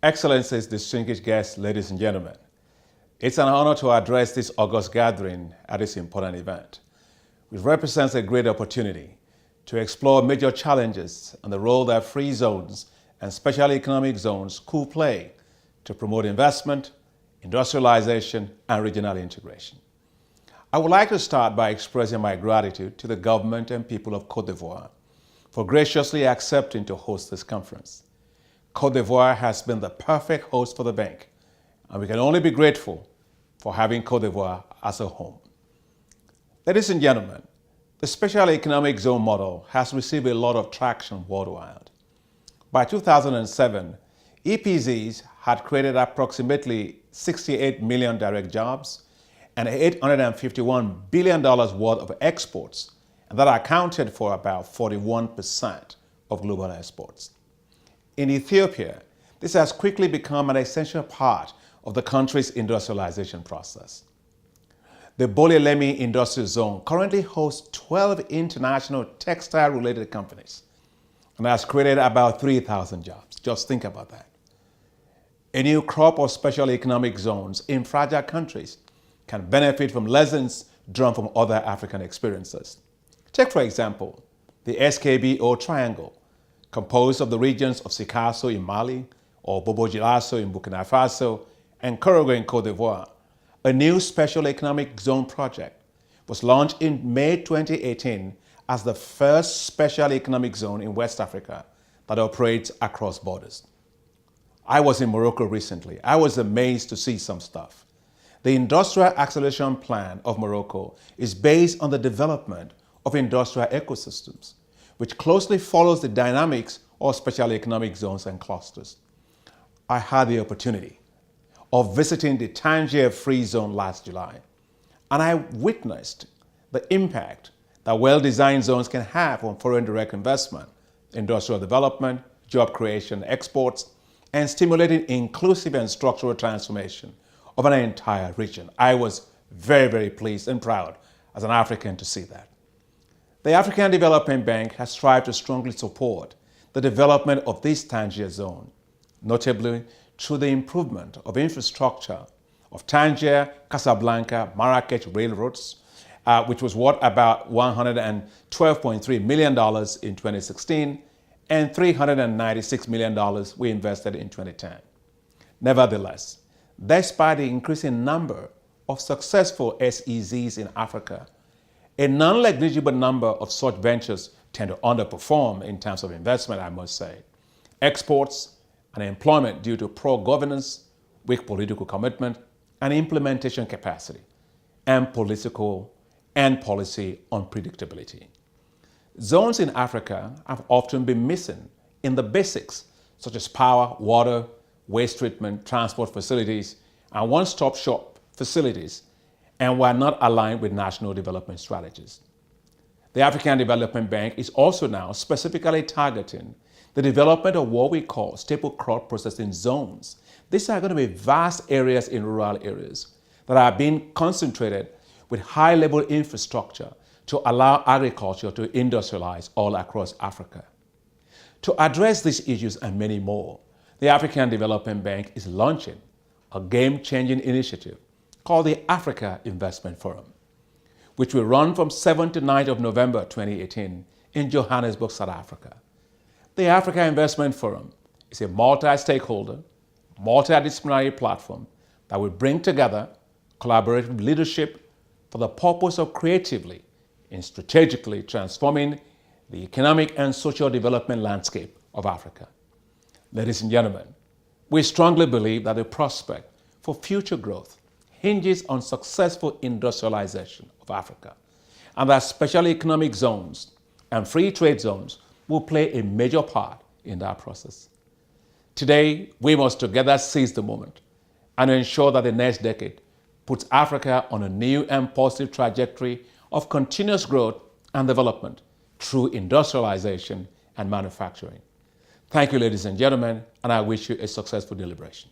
Excellencies, distinguished guests, ladies and gentlemen, it's an honor to address this august gathering at this important event, which represents a great opportunity to explore major challenges and the role that free zones and special economic zones could play to promote investment, industrialization, and regional integration. I would like to start by expressing my gratitude to the government and people of Côte d'Ivoire for graciously accepting to host this conference. Côte d'Ivoire has been the perfect host for the bank, and we can only be grateful for having Côte d'Ivoire as a home. Ladies and gentlemen, the Special Economic Zone model has received a lot of traction worldwide. By 2007, EPZs had created approximately 68 million direct jobs and $851 billion worth of exports, and that accounted for about 41% of global exports. In Ethiopia, this has quickly become an essential part of the country's industrialization process. The Bole-Lemi Industrial Zone currently hosts 12 international textile-related companies and has created about 3,000 jobs. Just think about that. A new crop of special economic zones in fragile countries can benefit from lessons drawn from other African experiences. Take, for example, the SKBO Triangle, composed of the regions of Sikasso in Mali, or Bobo-Dioulasso in Burkina Faso, and Korogo in Côte d'Ivoire. A new special economic zone project was launched in May 2018 as the first special economic zone in West Africa that operates across borders. I was in Morocco recently. I was amazed to see some stuff. The Industrial Acceleration Plan of Morocco is based on the development of industrial ecosystems, which closely follows the dynamics of special economic zones and clusters. I had the opportunity of visiting the Tangier Free Zone last July, and I witnessed the impact that well-designed zones can have on foreign direct investment, industrial development, job creation, exports, and stimulating inclusive and structural transformation of an entire region. I was very, very pleased and proud as an African to see that. The African Development Bank has strived to strongly support the development of this Tangier zone, notably through the improvement of infrastructure of Tangier, Casablanca, Marrakech railroads, which was worth about $112.3 million in 2016 and $396 million we invested in 2010. Nevertheless, despite the increasing number of successful SEZs in Africa, a non-negligible number of such ventures tend to underperform in terms of investment, I must say. Exports and employment due to poor governance, weak political commitment, and implementation capacity, and political and policy unpredictability. Zones in Africa have often been missing in the basics, such as power, water, waste treatment, transport facilities, and one-stop shop facilities, and were not aligned with national development strategies. The African Development Bank is also now specifically targeting the development of what we call staple crop processing zones. These are going to be vast areas in rural areas that are being concentrated with high-level infrastructure to allow agriculture to industrialize all across Africa. To address these issues and many more, the African Development Bank is launching a game-changing initiative called the Africa Investment Forum, which will run from 7th to 9th of November 2018 in Johannesburg, South Africa. The Africa Investment Forum is a multi-stakeholder, multidisciplinary platform that will bring together collaborative leadership for the purpose of creatively and strategically transforming the economic and social development landscape of Africa. Ladies and gentlemen, we strongly believe that the prospect for future growth hinges on successful industrialization of Africa, and that special economic zones and free trade zones will play a major part in that process. Today, we must together seize the moment and ensure that the next decade puts Africa on a new and positive trajectory of continuous growth and development through industrialization and manufacturing. Thank you, ladies and gentlemen, and I wish you a successful deliberation.